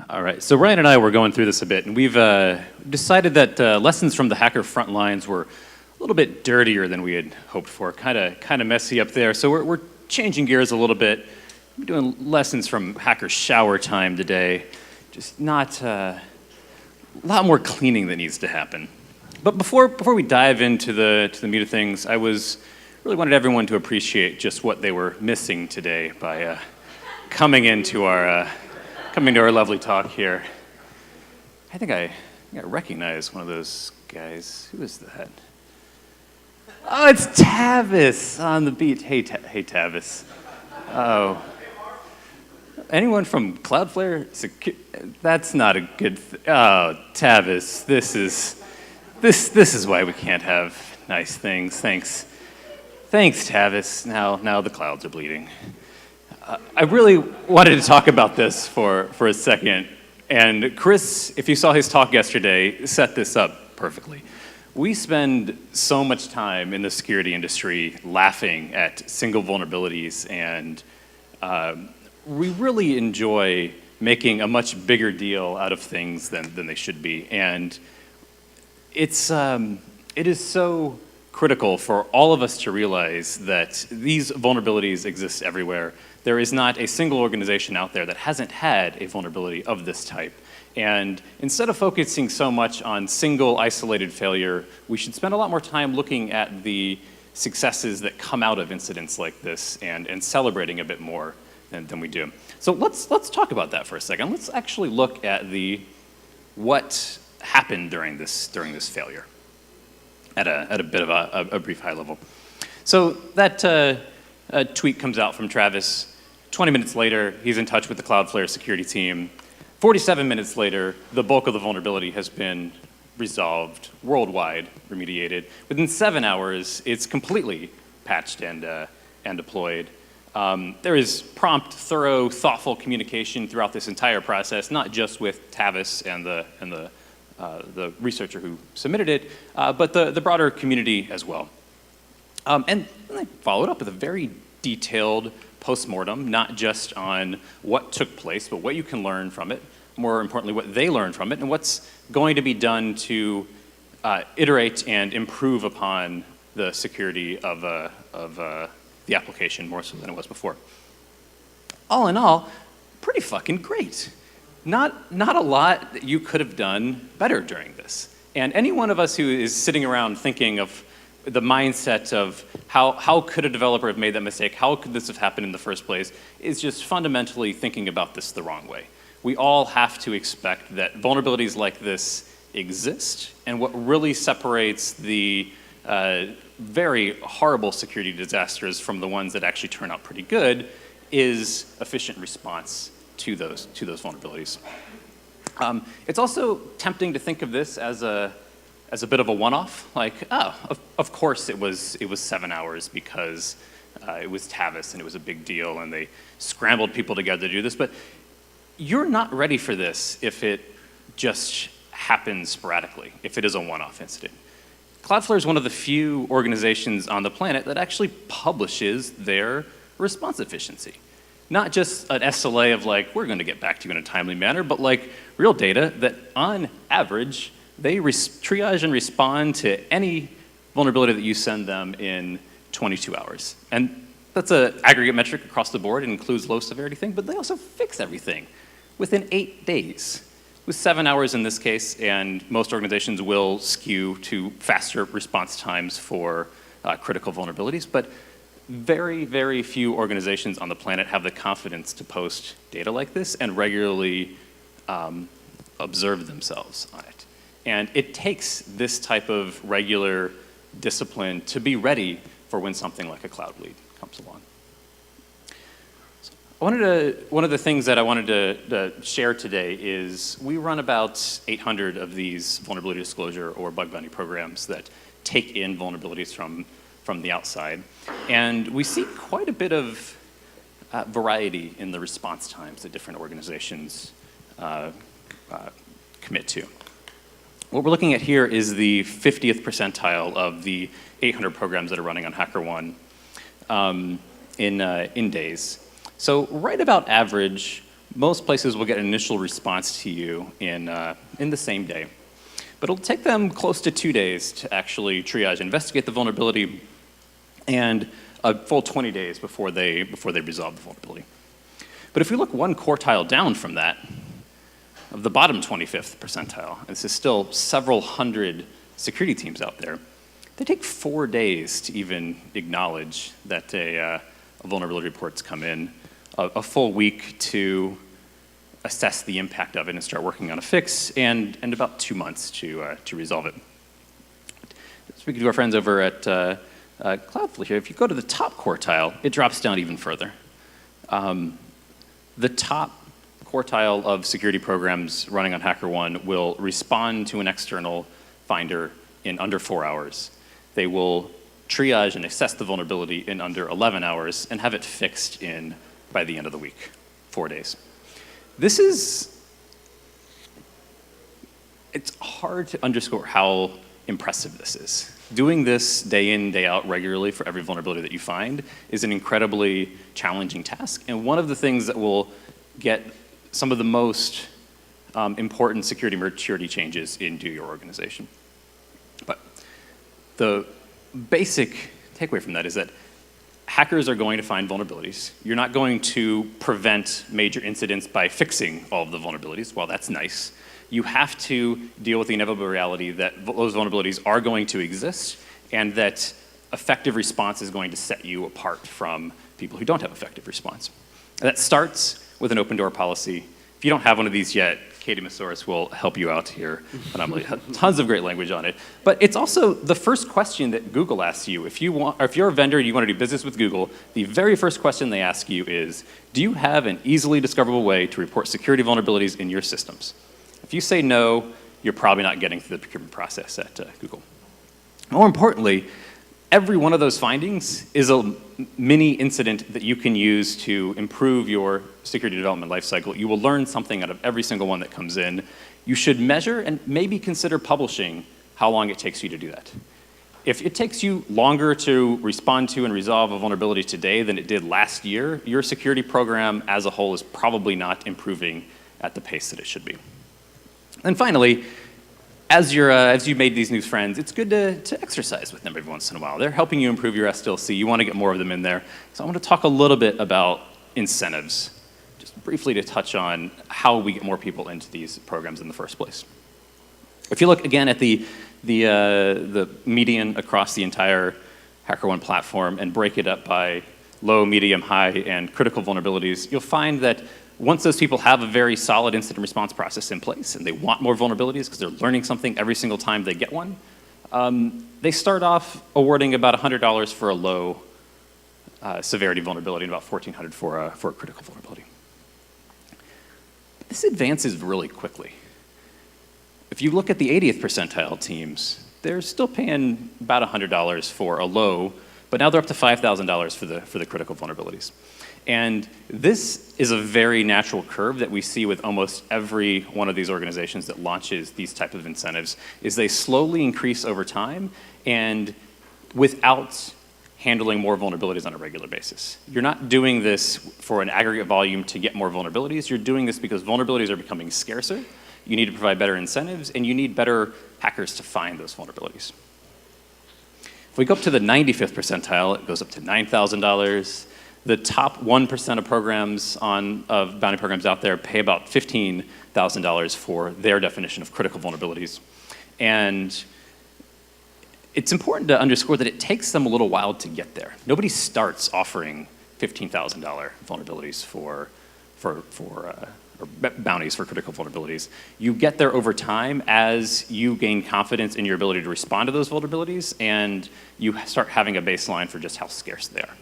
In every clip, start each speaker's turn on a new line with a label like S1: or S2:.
S1: All right, so Ryan and I were going through this a bit, and we've decided that lessons from the hacker front lines were a little bit dirtier than we had hoped for, kind of messy up there. So we're changing gears a little bit. We're doing lessons from hacker shower time today. Just not a lot more cleaning that needs to happen. But before we dive into the meat of things, I really wanted everyone to appreciate just what they were missing today by coming into our lovely talk here. I think I recognize one of those guys. Who is that? Oh, it's Tavis on the beat. Hey, Tavis. Oh. Anyone from Cloudflare? That's not a good thing. Oh, Tavis, this is why we can't have nice things. Thanks, Tavis. Now the clouds are bleeding. I really wanted to talk about this for a second, and Chris, if you saw his talk yesterday, set this up perfectly. We spend so much time in the security industry laughing at single vulnerabilities, and we really enjoy making a much bigger deal out of things than they should be. And it is so critical for all of us to realize that these vulnerabilities exist everywhere. There is not a single organization out there that hasn't had a vulnerability of this type. And instead of focusing so much on single isolated failure, we should spend a lot more time looking at the successes that come out of incidents like this and celebrating a bit more than we do. So let's talk about that for a second. Let's actually look at what happened during this failure at a bit of a brief high level. So that tweet comes out from Travis. 20 minutes later, he's in touch with the Cloudflare security team. 47 minutes later, the bulk of the vulnerability has been resolved, worldwide remediated. Within 7 hours, it's completely patched and deployed. There is prompt, thorough, thoughtful communication throughout this entire process, not just with Tavis and the researcher who submitted it, but the broader community as well. And they followed up with a very detailed postmortem, not just on what took place, but what you can learn from it, more importantly, what they learned from it, and what's going to be done to iterate and improve upon the security of the application more so than it was before. All in all, pretty fucking great. Not a lot that you could have done better during this. And any one of us who is sitting around thinking of the mindset of how could a developer have made that mistake, how could this have happened in the first place, is just fundamentally thinking about this the wrong way. We all have to expect that vulnerabilities like this exist, and what really separates the very horrible security disasters from the ones that actually turn out pretty good is efficient response to those vulnerabilities. It's also tempting to think of this as a bit of a one-off, like, oh, of course it was 7 hours because it was Tavis and it was a big deal and they scrambled people together to do this, but you're not ready for this if it just happens sporadically, if it is a one-off incident. Cloudflare is one of the few organizations on the planet that actually publishes their response efficiency. Not just an SLA of like, we're going to get back to you in a timely manner, but like real data that on average, they triage and respond to any vulnerability that you send them in 22 hours. And that's an aggregate metric across the board. It includes low severity thing, but they also fix everything within 8 days. With 7 hours in this case, and most organizations will skew to faster response times for critical vulnerabilities, but very, very few organizations on the planet have the confidence to post data like this and regularly observe themselves on it. And it takes this type of regular discipline to be ready for when something like a cloud bleed comes along. So one of the things that I wanted to share today is we run about 800 of these vulnerability disclosure or bug bounty programs that take in vulnerabilities from the outside. And we see quite a bit of variety in the response times that different organizations commit to. What we're looking at here is the 50th percentile of the 800 programs that are running on HackerOne. in days. So right about average, most places will get an initial response to you in the same day. But it'll take them close to 2 days to actually triage, investigate the vulnerability, and a full 20 days before they resolve the vulnerability. But if we look one quartile down from that, of the bottom 25th percentile, and this is still several hundred security teams out there, they take 4 days to even acknowledge that a vulnerability report's come in, a full week to assess the impact of it and start working on a fix, and about 2 months to resolve it. Speaking to our friends over at Cloudflare here, if you go to the top quartile, it drops down even further. The top quartile of security programs running on HackerOne will respond to an external finder in under 4 hours. They will triage and assess the vulnerability in under 11 hours and have it fixed by the end of the week, 4 days. It's hard to underscore how impressive this is. Doing this day in, day out regularly for every vulnerability that you find is an incredibly challenging task, and one of the things that will get some of the most important security maturity changes into your organization. But the basic takeaway from that is that hackers are going to find vulnerabilities. You're not going to prevent major incidents by fixing all of the vulnerabilities. While that's nice, you have to deal with the inevitable reality that those vulnerabilities are going to exist and that effective response is going to set you apart from people who don't have effective response. And that starts with an open door policy. If you don't have one of these yet, Katie Masoris will help you out here. Tons of great language on it. But it's also the first question that Google asks you. If you're a vendor and you want to do business with Google, the very first question they ask you is, do you have an easily discoverable way to report security vulnerabilities in your systems? If you say no, you're probably not getting through the procurement process at Google. More importantly, every one of those findings is a mini incident that you can use to improve your security development lifecycle. You will learn something out of every single one that comes in. You should measure and maybe consider publishing how long it takes you to do that. If it takes you longer to respond to and resolve a vulnerability today than it did last year, your security program as a whole is probably not improving at the pace that it should be. And finally, as you've made these new friends, it's good to exercise with them every once in a while. They're helping you improve your SDLC. You want to get more of them in there. So I want to talk a little bit about incentives, just briefly to touch on how we get more people into these programs in the first place. If you look again at the median across the entire HackerOne platform and break it up by low, medium, high, and critical vulnerabilities, you'll find that once those people have a very solid incident response process in place and they want more vulnerabilities because they're learning something every single time they get one, they start off awarding about $100 for a low severity vulnerability and about $1,400 for a critical vulnerability. This advances really quickly. If you look at the 80th percentile teams, they're still paying about $100 for a low, but now they're up to $5,000 for the critical vulnerabilities. And this is a very natural curve that we see with almost every one of these organizations that launches these type of incentives, is they slowly increase over time and without handling more vulnerabilities on a regular basis. You're not doing this for an aggregate volume to get more vulnerabilities. You're doing this because vulnerabilities are becoming scarcer. You need to provide better incentives, and you need better hackers to find those vulnerabilities. If we go up to the 95th percentile, it goes up to $9,000. The top 1% of programs of bounty programs out there pay about $15,000 for their definition of critical vulnerabilities. And it's important to underscore that it takes them a little while to get there. Nobody starts offering $15,000 vulnerabilities or bounties for critical vulnerabilities. You get there over time as you gain confidence in your ability to respond to those vulnerabilities, and you start having a baseline for just how scarce they are.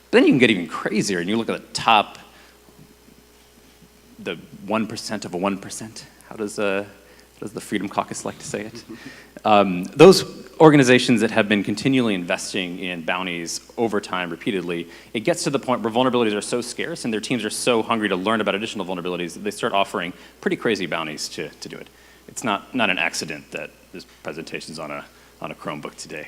S1: Then you can get even crazier, and you look at the 1% of a 1%. How does the Freedom Caucus like to say it? Those organizations that have been continually investing in bounties over time repeatedly, it gets to the point where vulnerabilities are so scarce and their teams are so hungry to learn about additional vulnerabilities that they start offering pretty crazy bounties to do it. It's not an accident that this presentation's on a Chromebook today.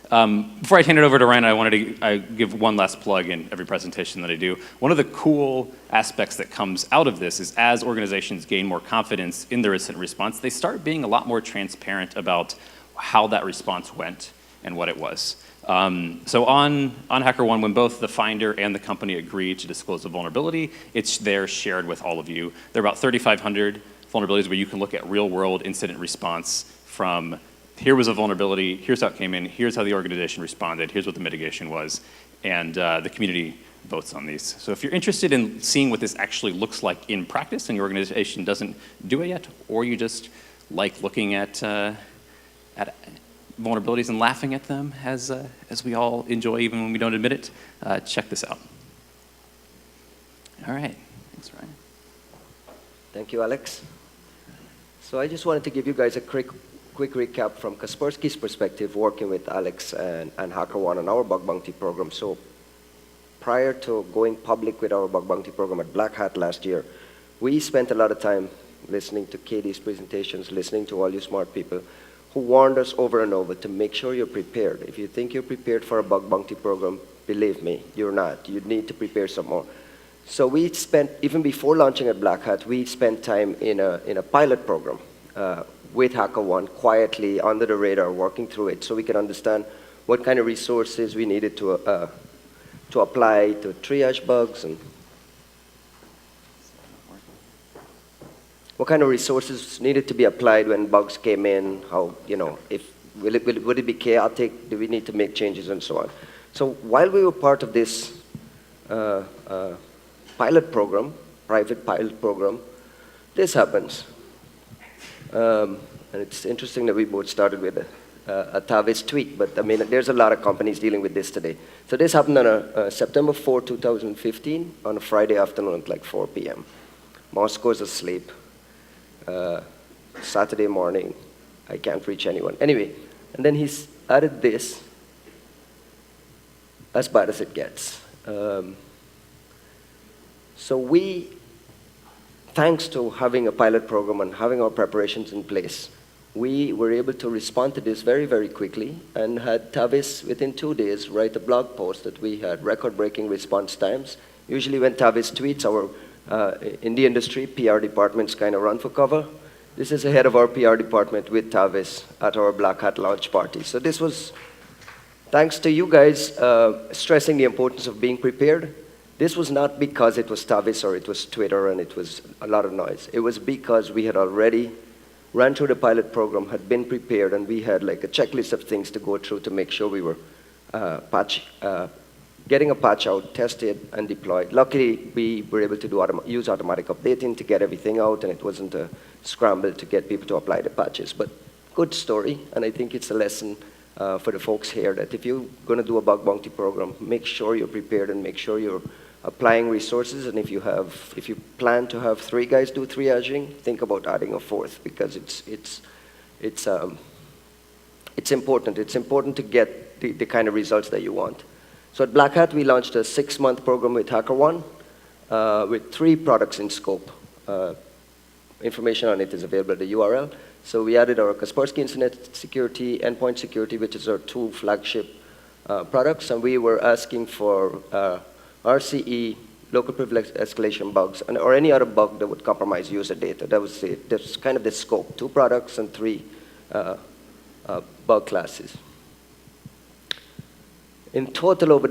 S1: Before I hand it over to Ryan, I wanted to give one last plug in every presentation that I do. One of the cool aspects that comes out of this is as organizations gain more confidence in their incident response, they start being a lot more transparent about how that response went and what it was. So on HackerOne, when both the finder and the company agree to disclose a vulnerability, it's there shared with all of you. There are about 3,500 vulnerabilities where you can look at real-world incident response from here was a vulnerability, here's how it came in, here's how the organization responded, here's what the mitigation was, and the community votes on these. So if you're interested in seeing what this actually looks like in practice and your organization doesn't do it yet, or you just like looking at vulnerabilities and laughing at them as we all enjoy even when we don't admit it, check this out. All right, thanks Ryan.
S2: Thank you, Alex. So I just wanted to give you guys a quick recap from Kaspersky's perspective, working with Alex and HackerOne on our bug bounty program. So prior to going public with our bug bounty program at Black Hat last year, we spent a lot of time listening to Katie's presentations, listening to all you smart people who warned us over and over to make sure you're prepared. If you think you're prepared for a bug bounty program, believe me, you're not. You need to prepare some more. So we spent, even before launching at Black Hat, we spent time in a pilot program with HackerOne, quietly, under the radar, working through it so we could understand what kind of resources we needed to apply to triage bugs, and what kind of resources needed to be applied when bugs came in, how, would it be chaotic, do we need to make changes, and so on. So while we were part of this pilot program, private pilot program, this happens. And it's interesting that we both started with a Tavis tweet, but I mean, there's a lot of companies dealing with this today. So this happened on September 4, 2015, on a Friday afternoon at like 4 p.m. Moscow's asleep. Saturday morning, I can't reach anyone. Anyway, and then he's added this, as bad as it gets. So we, thanks to having a pilot program and having our preparations in place, we were able to respond to this very, very quickly and had Tavis, within 2 days, write a blog post that we had record-breaking response times. Usually when Tavis tweets, in the industry, PR departments kind of run for cover. This is the head of our PR department with Tavis at our Black Hat launch party. So this was thanks to you guys stressing the importance of being prepared. This was not because it was Tavis or it was Twitter and it was a lot of noise. It was because we had already ran through the pilot program, had been prepared, and we had like a checklist of things to go through to make sure we were getting a patch out, tested, and deployed. Luckily, we were able to use automatic updating to get everything out, and it wasn't a scramble to get people to apply the patches. But good story, and I think it's a lesson for the folks here that if you're going to do a bug bounty program, make sure you're prepared and make sure you're applying resources. And if you plan to have 3 guys do triaging, think about adding a 4th, because it's important. It's important to get the kind of results that you want. So at Black Hat, we launched a 6-month program with HackerOne with 3 products in scope. Information on it is available at the URL. So we added our Kaspersky Internet Security, Endpoint Security, which is our 2 flagship products, and we were asking for RCE, local privilege escalation bugs, or any other bug that would compromise user data. That was it. That's kind of the scope, 2 products and 3 bug classes. In total, over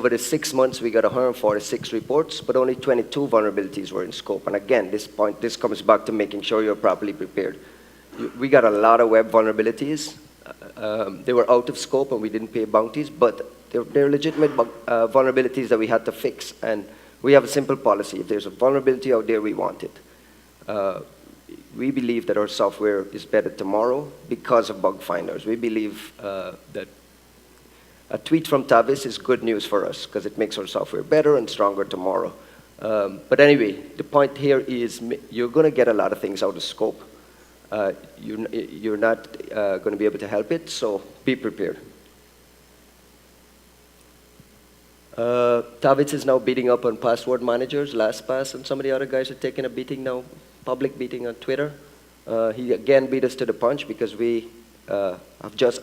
S2: the 6 months, we got 146 reports, but only 22 vulnerabilities were in scope. And again, this comes back to making sure you're properly prepared. We got a lot of web vulnerabilities. They were out of scope, and we didn't pay bounties, but they're legitimate vulnerabilities that we had to fix. And we have a simple policy. If there's a vulnerability out there, we want it. We believe that our software is better tomorrow because of bug finders. We believe that a tweet from Tavis is good news for us because it makes our software better and stronger tomorrow. But anyway, the point here is you're going to get a lot of things out of scope. You're not going to be able to help it, so be prepared. Tavis is now beating up on password managers, LastPass, and some of the other guys are taking a beating now, public beating on Twitter. He again beat us to the punch because we have just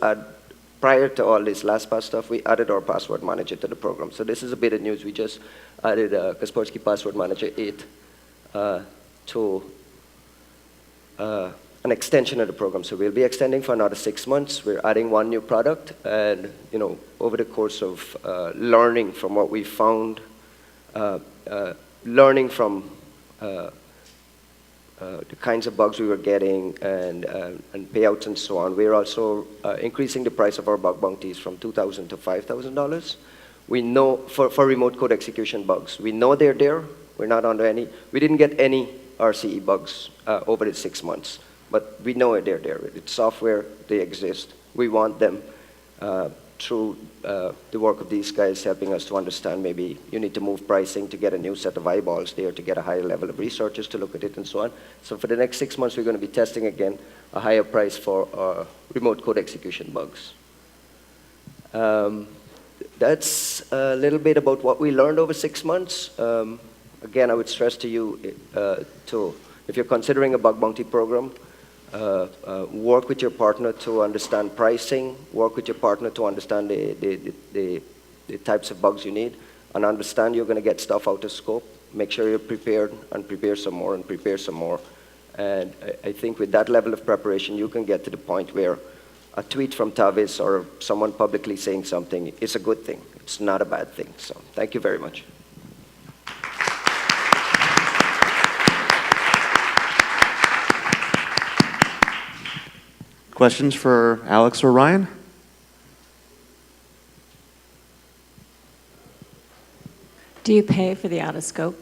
S2: prior to all this LastPass stuff, we added our password manager to the program. So this is a bit of news. We just added Kaspersky Password Manager 8 to an extension of the program. So we'll be extending for another 6 months. We're adding one new product, and over the course of learning from what we found, learning from the kinds of bugs we were getting and payouts and so on, we're also increasing the price of our bug bounties from $2,000 to $5,000. We know for remote code execution bugs, we know they're there. We're not under any. We didn't get any RCE bugs over the 6 months. But we know they're there. It's software, they exist. We want them through the work of these guys helping us to understand maybe you need to move pricing to get a new set of eyeballs there, to get a higher level of researchers to look at it and so on. So for the next 6 months, we're going to be testing again a higher price for remote code execution bugs. That's a little bit about what we learned over 6 months. Again, I would stress to you, if you're considering a bug bounty program, work with your partner to understand pricing, work with your partner to understand the types of bugs you need, and understand you're going to get stuff out of scope. Make sure you're prepared, and prepare some more, and prepare some more. And I think with that level of preparation, you can get to the point where a tweet from Tavis or someone publicly saying something is a good thing. It's not a bad thing. So thank you very much.
S3: Questions for Alex or Ryan?
S4: Do you pay for the out of scope?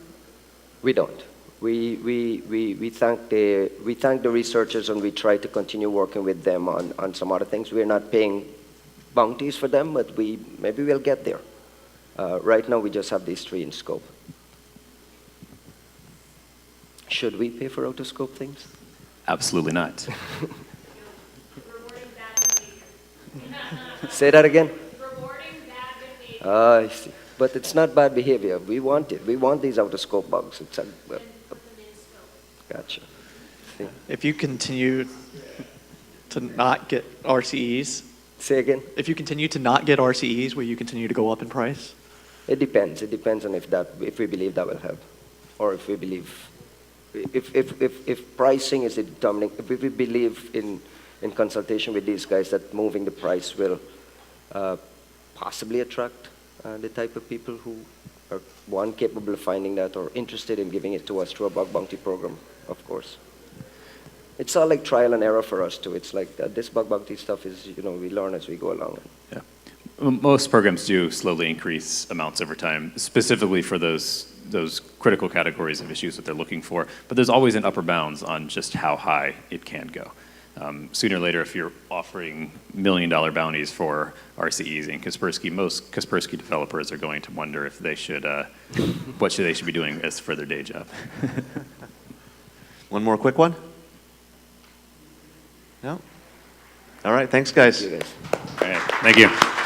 S2: We don't. We thank the researchers, and we try to continue working with them on some other things. We're not paying bounties for them, but maybe we'll get there. Right now, we just have these 3 in scope. Should we pay for out of scope things?
S1: Absolutely not.
S2: Say that again.
S5: Rewarding bad behavior.
S2: I see. But it's not bad behavior. We want it. We want these out of scope bugs. It's gotcha. See?
S6: If you continue to not get RCEs,
S2: Say again.
S6: if you continue to not get RCEs, will you continue to go up in price?
S2: It depends. It depends on if we believe that will help, or if we believe if pricing is determining. If we believe in consultation with these guys that moving the price will possibly attract the type of people who are, one, capable of finding that or interested in giving it to us through a bug bounty program, of course. It's all like trial and error for us too. It's like this bug bounty stuff is, we learn as we go along.
S1: Yeah. Most programs do slowly increase amounts over time, specifically for those critical categories of issues that they're looking for. But there's always an upper bounds on just how high it can go. Sooner or later, if you're offering $1 million bounties for RCEs in Kaspersky, most Kaspersky developers are going to wonder if they should, what they should be doing as for their day job.
S3: One more quick one? No? All right, thanks, guys.
S2: Thank you guys.
S1: All right, thank you.